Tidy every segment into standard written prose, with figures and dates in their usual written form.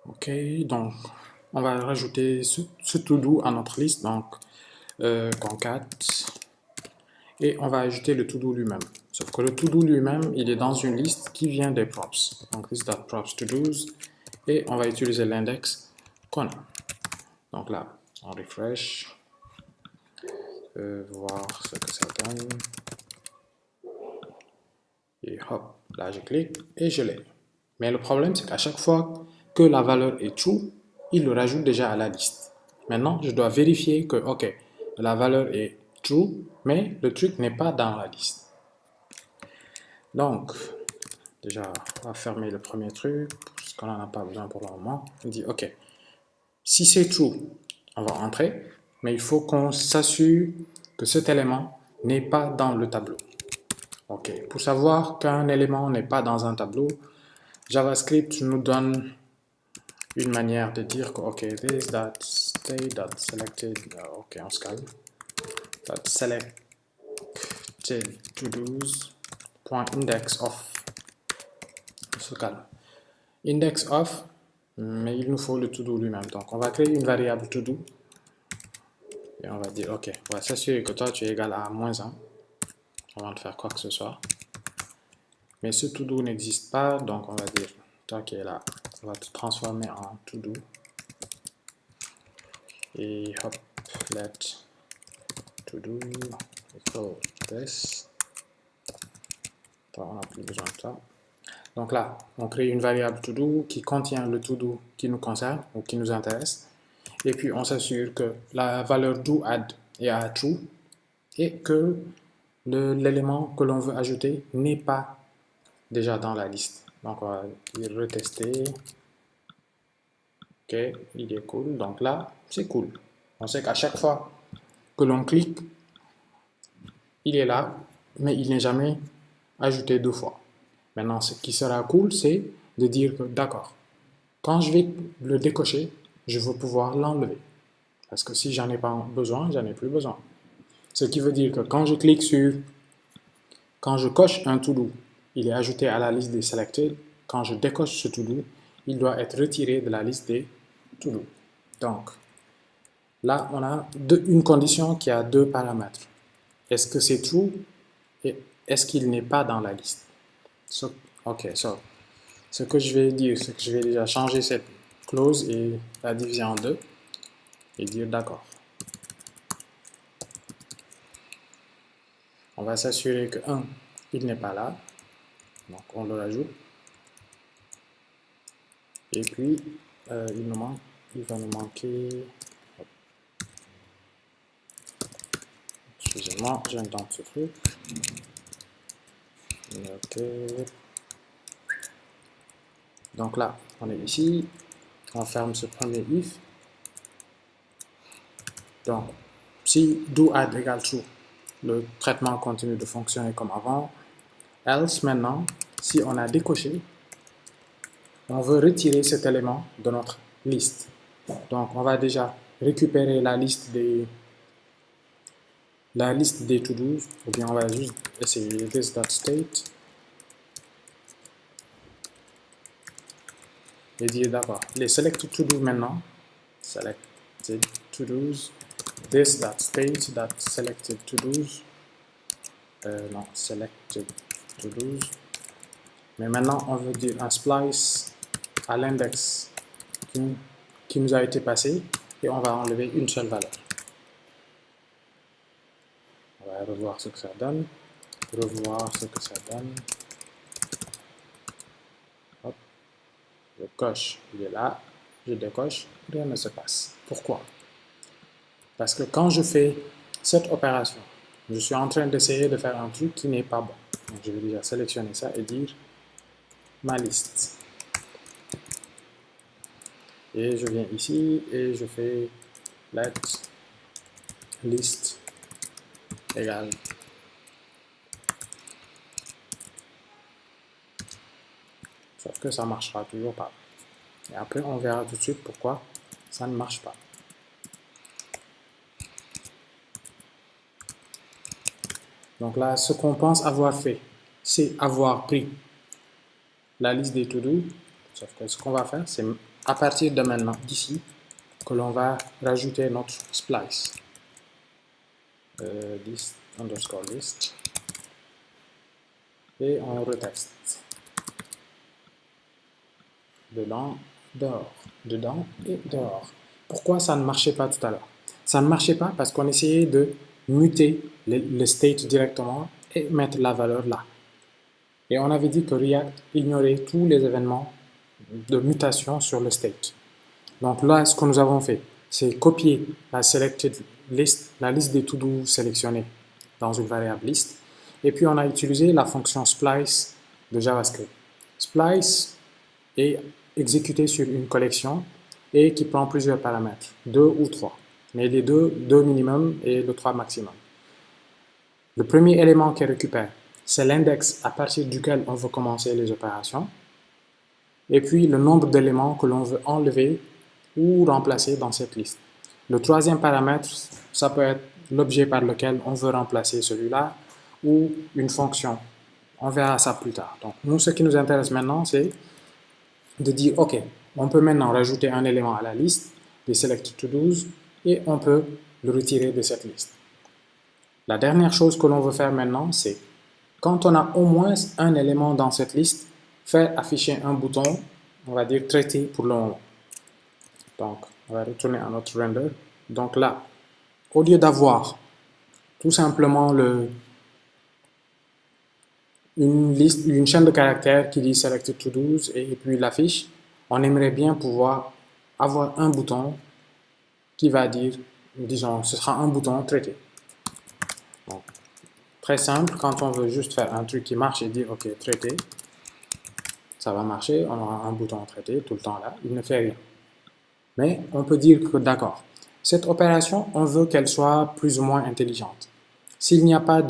Ok, donc on va rajouter ce to-do à notre liste, donc concat, et on va ajouter le to-do lui-même. Sauf que le to-do lui-même, il est dans une liste qui vient des props. Donc this.props to-dos, et on va utiliser l'index qu'on a. Donc là, on refresh, voir ce que ça donne. Et hop, là je clique et je l'ai. Mais le problème, c'est qu'à chaque fois que la valeur est true, il le rajoute déjà à la liste. Maintenant, je dois vérifier que, ok, la valeur est true, mais le truc n'est pas dans la liste. Donc, déjà, on va fermer le premier truc, parce qu'on n'en a pas besoin pour le moment. On dit, ok, si c'est true, on va entrer, mais il faut qu'on s'assure que cet élément n'est pas dans le tableau. Ok, pour savoir qu'un élément n'est pas dans un tableau, JavaScript nous donne une manière de dire que, ok, this.state.selected, ok, on se calme, .selected to-dos, .index of, on se calme, index of, mais il nous faut le to-do lui-même, donc on va créer une variable to-do, et on va dire, ok, on va s'assurer que toi tu es égal à -1, avant de faire quoi que ce soit, mais ce to-do n'existe pas, donc on va dire, toi qui es là, on va te transformer en to-do, et hop, let to-do equal this. On n'a plus besoin de ça. Donc là, on crée une variable to-do qui contient le to-do qui nous concerne ou qui nous intéresse. Et puis, on s'assure que la valeur do_add est à true et que l'élément que l'on veut ajouter n'est pas déjà dans la liste. Donc, on va retester. Ok, il est cool. Donc là, c'est cool. On sait qu'à chaque fois que l'on clique, il est là, mais il n'est jamais ajouté 2 fois. Maintenant, ce qui sera cool, c'est de dire que d'accord, quand je vais le décocher, je veux pouvoir l'enlever. Parce que si j'en ai pas besoin, j'en ai plus besoin. Ce qui veut dire que quand je clique sur, quand je coche un to-do, il est ajouté à la liste des selected. Quand je décoche ce to-do, il doit être retiré de la liste des to-do. Donc, là, on a une condition qui a 2 paramètres. Est-ce que c'est true et est-ce qu'il n'est pas dans la liste? Ok, ce que je vais dire, c'est que je vais déjà changer cette clause et la diviser en 2 et dire d'accord. On va s'assurer que 1, il n'est pas là, donc on le rajoute. Et puis, il va nous manquer, excusez-moi, j'intente ce truc. Ok. Donc là, on est ici, on ferme ce premier if. Donc, si do_add égale true, le traitement continue de fonctionner comme avant. Else, maintenant, si on a décoché, on veut retirer cet élément de notre liste. Donc, on va déjà récupérer la liste des to-dos, ou bien on va juste essayer this.state et dire d'accord, les selected to-do maintenant, selected to-dos, this.state.selected to-dos, non, selected to-dos, mais maintenant on veut dire un splice à l'index qui nous a été passé et on va enlever une seule valeur. On va revoir ce que ça donne, Hop. Je coche, il est là, je décoche, rien ne se passe. Pourquoi? Parce que quand je fais cette opération, je suis en train d'essayer de faire un truc qui n'est pas bon. Donc je vais déjà sélectionner ça et dire ma liste. Et je viens ici et je fais let list égale. Sauf que ça ne marchera toujours pas. Et après, on verra tout de suite pourquoi ça ne marche pas. Donc là, ce qu'on pense avoir fait, c'est avoir pris la liste des to-do, Sauf que ce qu'on va faire, c'est à partir de maintenant, d'ici, que l'on va rajouter notre splice. List underscore list. Et on reteste. Dedans, dehors. Dedans et dehors. Pourquoi ça ne marchait pas tout à l'heure? Ça ne marchait pas parce qu'on essayait de muter le state directement et mettre la valeur là. Et on avait dit que React ignorait tous les événements de mutation sur le state. Donc là, ce que nous avons fait, c'est copier la selected list, la liste des to-do sélectionnés dans une variable list. Et puis on a utilisé la fonction splice de JavaScript. Splice est exécuté sur une collection et qui prend plusieurs paramètres, 2 ou 3. Mais les deux minimum et le 3 maximum. Le premier élément qu'il récupère, c'est l'index à partir duquel on veut commencer les opérations. Et puis le nombre d'éléments que l'on veut enlever ou remplacer dans cette liste. Le troisième paramètre, ça peut être l'objet par lequel on veut remplacer celui-là ou une fonction. On verra ça plus tard. Donc, nous, ce qui nous intéresse maintenant, c'est de dire, OK, on peut maintenant rajouter un élément à la liste des selected to-dos et on peut le retirer de cette liste. La dernière chose que l'on veut faire maintenant, c'est quand on a au moins un élément dans cette liste, faire afficher un bouton, on va dire traité pour le moment. Donc, on va retourner à notre render. Donc là, au lieu d'avoir tout simplement une chaîne de caractères qui dit Selected To-Dos et puis l'affiche, on aimerait bien pouvoir avoir un bouton qui va dire, disons, ce sera un bouton traité. Donc, très simple, quand on veut juste faire un truc qui marche et dire OK, traité, ça va marcher, on aura un bouton traité tout le temps là, il ne fait rien. Mais on peut dire que d'accord, cette opération, on veut qu'elle soit plus ou moins intelligente. S'il n'y a pas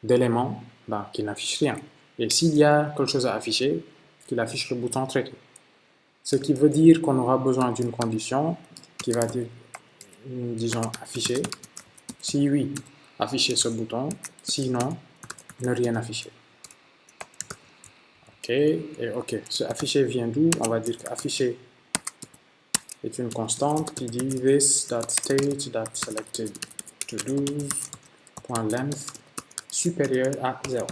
d'élément, ben, qu'il n'affiche rien. Et s'il y a quelque chose à afficher, qu'il affiche le bouton traité. Ce qui veut dire qu'on aura besoin d'une condition qui va dire, disons, afficher. Si oui, afficher ce bouton. Sinon, ne rien afficher. OK, et OK. Ce afficher vient d'où? On va dire qu'afficher est une constante qui dit this.state.selected_to_dos.length supérieur à 0.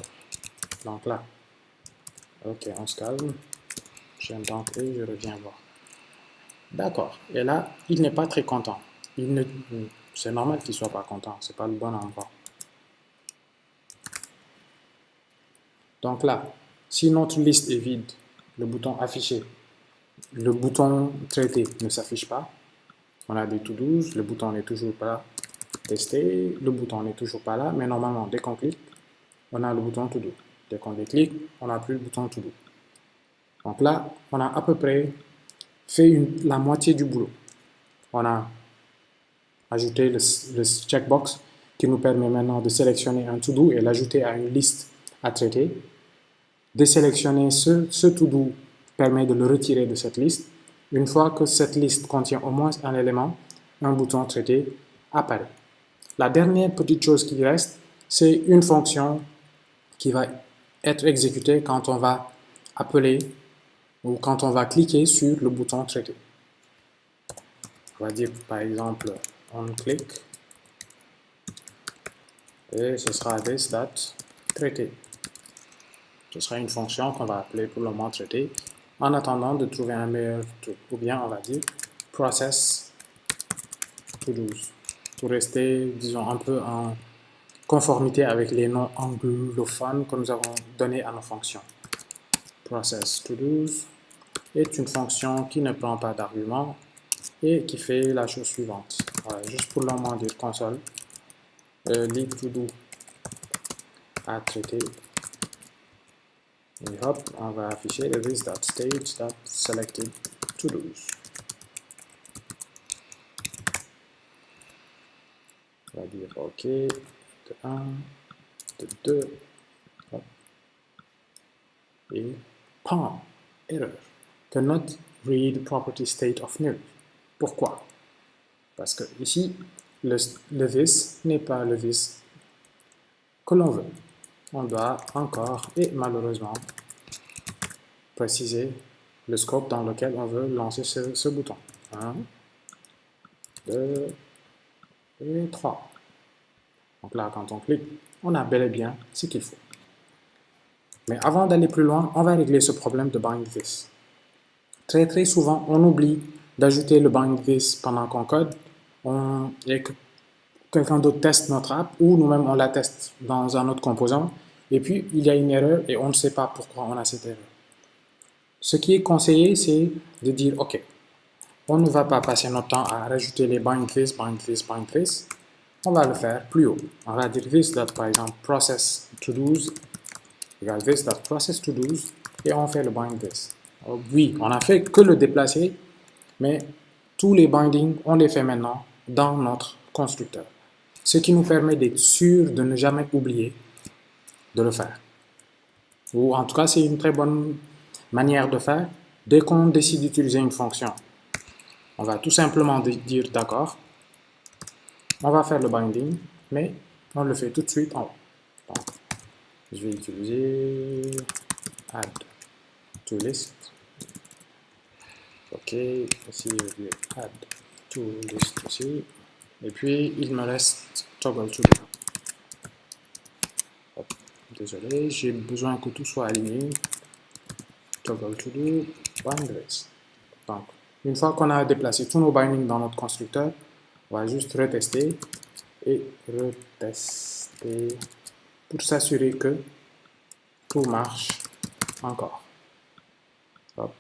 Donc là, OK, on se calme. J'aime d'entrer, je reviens voir. D'accord. Et là, il n'est pas très content. C'est normal qu'il ne soit pas content. C'est pas le bon endroit. Donc là, si notre liste est vide, le bouton afficher, le bouton traité ne s'affiche pas. On a des to-dos, le bouton n'est toujours pas là. Tester, le bouton n'est toujours pas là. Mais normalement, dès qu'on clique, on a le bouton to-do. Dès qu'on déclique, on n'a plus le bouton to-do. Donc là, on a à peu près fait la moitié du boulot. On a ajouté le checkbox qui nous permet maintenant de sélectionner un to-do et l'ajouter à une liste à traiter. Désélectionner ce to-do permet de le retirer de cette liste. Une fois que cette liste contient au moins un élément, un bouton traité apparaît. La dernière petite chose qui reste, c'est une fonction qui va être exécutée quand on va appeler ou quand on va cliquer sur le bouton traité. On va dire par exemple on click et ce sera this.traité. Ce sera une fonction qu'on va appeler pour le moment traité en attendant de trouver un meilleur truc. Ou bien on va dire process to-dos pour rester, disons, un peu en conformité avec les noms anglophones que nous avons donnés à nos fonctions. Process to-dos est une fonction qui ne prend pas d'argument et qui fait la chose suivante. Voilà, juste pour le moment dire console, lead to-do à traiter. Et hop, on va afficher le this.state.selected to-dos. On va dire OK, de 1, de 2, hop, et PAM, erreur. Cannot read property state of null. Pourquoi? Parce que ici, le this n'est pas le this que l'on veut. On doit encore et malheureusement préciser le scope dans lequel on veut lancer ce bouton. 1, 2 et 3. Donc là, quand on clique, on a bel et bien ce qu'il faut. Mais avant d'aller plus loin, on va régler ce problème de bind this. Très souvent, on oublie d'ajouter le bind this pendant qu'on code et que quelqu'un d'autre teste notre app ou nous-mêmes on la teste dans un autre composant et puis il y a une erreur et on ne sait pas pourquoi on a cette erreur. Ce qui est conseillé, c'est de dire ok, on ne va pas passer notre temps à rajouter les bind this, bind this, bind this. On va le faire plus haut. On va dire this dot par exemple process to do's égale this dot process to do's et on fait le bind this. Alors, oui, on a fait que le déplacer, mais tous les bindings, on les fait maintenant dans notre constructeur. Ce qui nous permet d'être sûr de ne jamais oublier de le faire. Ou en tout cas, c'est une très bonne manière de faire. Dès qu'on décide d'utiliser une fonction, on va tout simplement dire d'accord, on va faire le binding, mais on le fait tout de suite en haut. Donc, je vais utiliser add to list. Ok, ici je vais add to list aussi. Et puis il me reste toggle to do. Hop, désolé, j'ai besoin que tout soit aligné. Toggle to do, boundaries. Donc, une fois qu'on a déplacé tous nos bindings dans notre constructeur, on va juste retester et retester pour s'assurer que tout marche encore. Hop,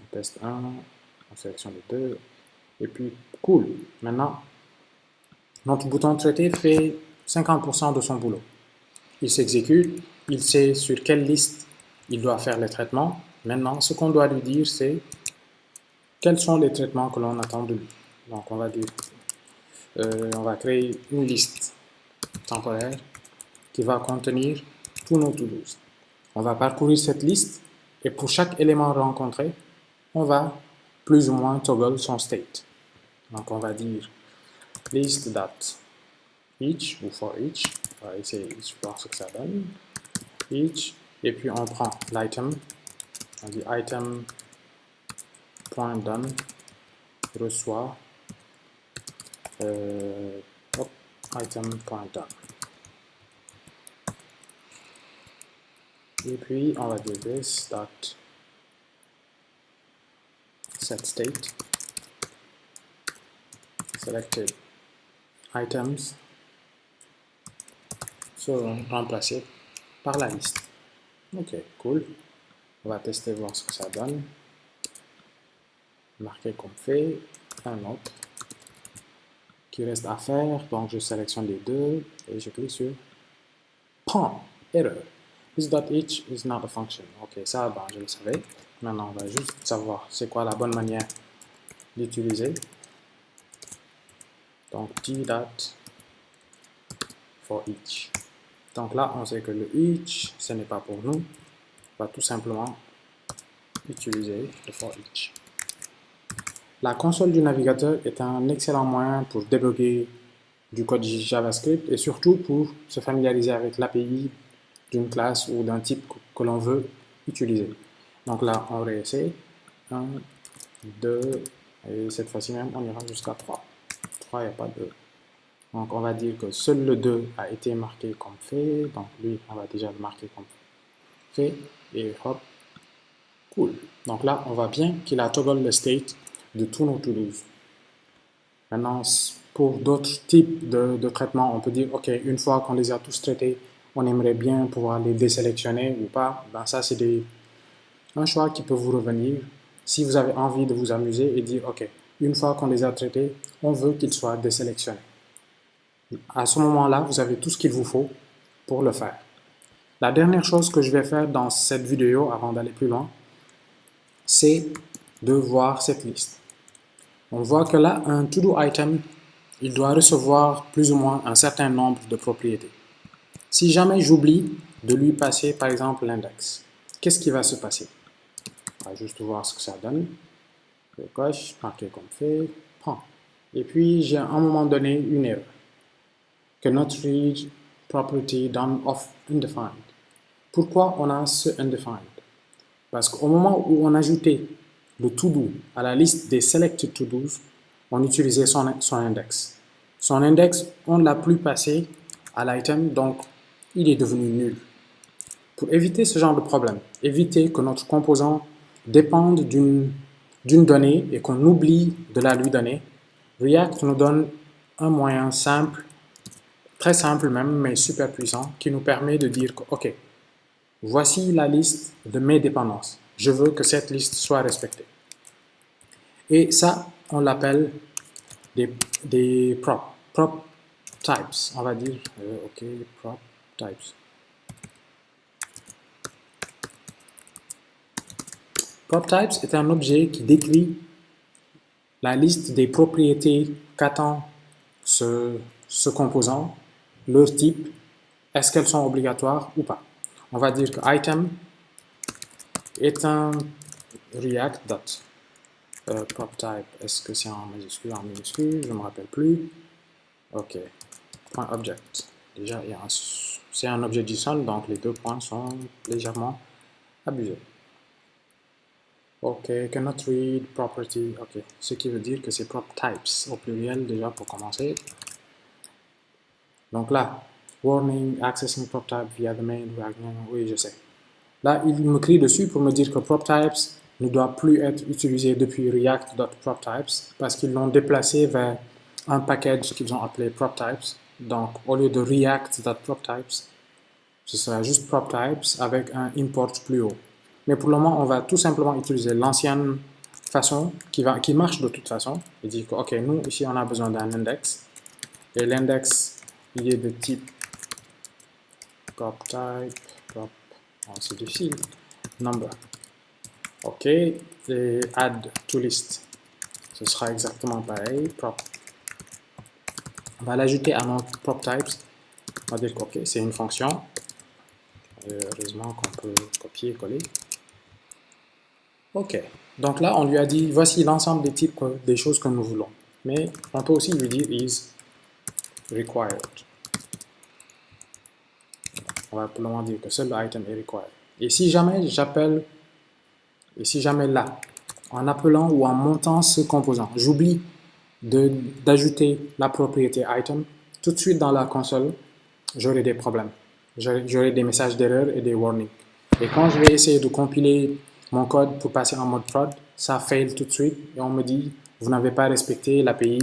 on teste 1, on sélectionne les 2, et puis cool. Maintenant, notre bouton traité fait 50% de son boulot. Il s'exécute, il sait sur quelle liste il doit faire les traitements. Maintenant, ce qu'on doit lui dire, c'est quels sont les traitements que l'on attend de lui. Donc, on va dire, on va créer une liste temporaire qui va contenir tous nos to-dos. On va parcourir cette liste et pour chaque élément rencontré, on va plus ou moins toggle son state. Donc, on va dire list.each ou for each. On va essayer de voir ce que ça donne. Each, et puis on prend l'item. On dit item.done reçoit item.done. Et puis on va dire this dot set state selected items seront remplacés par la liste. Ok, cool. On va tester voir ce que ça donne. Marquer comme fait. Un autre qui reste à faire. Donc je sélectionne les deux et je clique sur PAN, erreur. This.each is not a function. Ok, ça, ben, je le savais. Maintenant, on va juste savoir c'est quoi la bonne manière d'utiliser. Donc t.for each. Donc là, on sait que le each, ce n'est pas pour nous. On va tout simplement utiliser le for each. La console du navigateur est un excellent moyen pour débugger du code JavaScript et surtout pour se familiariser avec l'API d'une classe ou d'un type que l'on veut utiliser. Donc là, on réessaye. 1, 2, et cette fois-ci même, on ira jusqu'à 3. 3, il n'y a pas de... Donc on va dire que seul le 2 a été marqué comme fait. Donc lui, on va déjà le marquer comme fait. Et hop, cool. Donc là, on voit bien qu'il a toggle le state de tous nos to-dos. Maintenant, pour d'autres types de traitements, on peut dire, ok, une fois qu'on les a tous traités, on aimerait bien pouvoir les désélectionner ou pas. Ben ça, c'est un choix qui peut vous revenir si vous avez envie de vous amuser et dire, ok, une fois qu'on les a traités, on veut qu'ils soient désélectionnés. À ce moment-là, vous avez tout ce qu'il vous faut pour le faire. La dernière chose que je vais faire dans cette vidéo, avant d'aller plus loin, c'est de voir cette liste. On voit que là, un to-do item, il doit recevoir plus ou moins un certain nombre de propriétés. Si jamais j'oublie de lui passer, par exemple, l'index, qu'est-ce qui va se passer? On va juste voir ce que ça donne. Je coche, marquer comme fait, prends. Et puis, j'ai à un moment donné une erreur. Cannot read property done of undefined. Pourquoi on a ce undefined? Parce qu'au moment où on ajoutait le to-do à la liste des selected to-dos, on utilisait son index. Son index, on ne l'a plus passé à l'item, donc il est devenu nul. Pour éviter ce genre de problème, éviter que notre composant dépende d'une donnée et qu'on oublie de la lui donner, React nous donne un moyen simple, très simple même, mais super puissant, qui nous permet de dire que, OK, voici la liste de mes dépendances. Je veux que cette liste soit respectée. Et ça, on l'appelle des prop types. On va dire, OK, prop types. Prop types est un objet qui décrit la liste des propriétés qu'attend ce composant, leur type, est-ce qu'elles sont obligatoires ou pas. On va dire que item est un React dot prop type. Est-ce que c'est en majuscule, en minuscule? Je ne me rappelle plus. OK. Point object. Déjà, c'est un objet JSON, donc les deux points sont légèrement abusés. OK, cannot read property. OK, ce qui veut dire que c'est prop types au pluriel déjà pour commencer. Donc là, warning, accessing prop type via the main, oui, je sais. Là, il me crie dessus pour me dire que prop types ne doit plus être utilisé depuis react.proptypes parce qu'ils l'ont déplacé vers un package qu'ils ont appelé proptypes. Donc, au lieu de react.proptypes, ce sera juste proptypes avec un import plus haut. Mais pour le moment, on va tout simplement utiliser l'ancienne façon qui marche de toute façon. Et dire que, OK, nous, ici, on a besoin d'un index. Et l'index, il est de type proptype, c'est difficile, number. OK, et add to list. Ce sera exactement pareil, prop. On va l'ajouter à notre prop types. On va dire que, OK, c'est une fonction. Heureusement qu'on peut copier et coller. OK. Donc là, on lui a dit, voici l'ensemble des types des choses que nous voulons. Mais on peut aussi lui dire is required. On va pour le moment dire que seul item est required. Et si jamais j'appelle, là, en appelant ou en montant ce composant, j'oublie d'ajouter la propriété item, tout de suite dans la console, j'aurai des problèmes. J'aurai des messages d'erreur et des warnings. Et quand je vais essayer de compiler mon code pour passer en mode prod, ça fail tout de suite et on me dit vous n'avez pas respecté l'API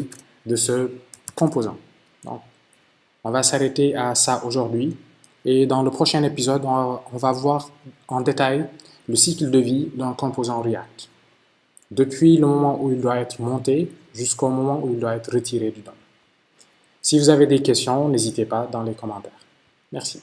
de ce composant. Donc, on va s'arrêter à ça aujourd'hui et dans le prochain épisode, on va voir en détail le cycle de vie d'un composant React. Depuis le moment où il doit être monté jusqu'au moment où il doit être retiré du DOM. Si vous avez des questions, n'hésitez pas dans les commentaires. Merci.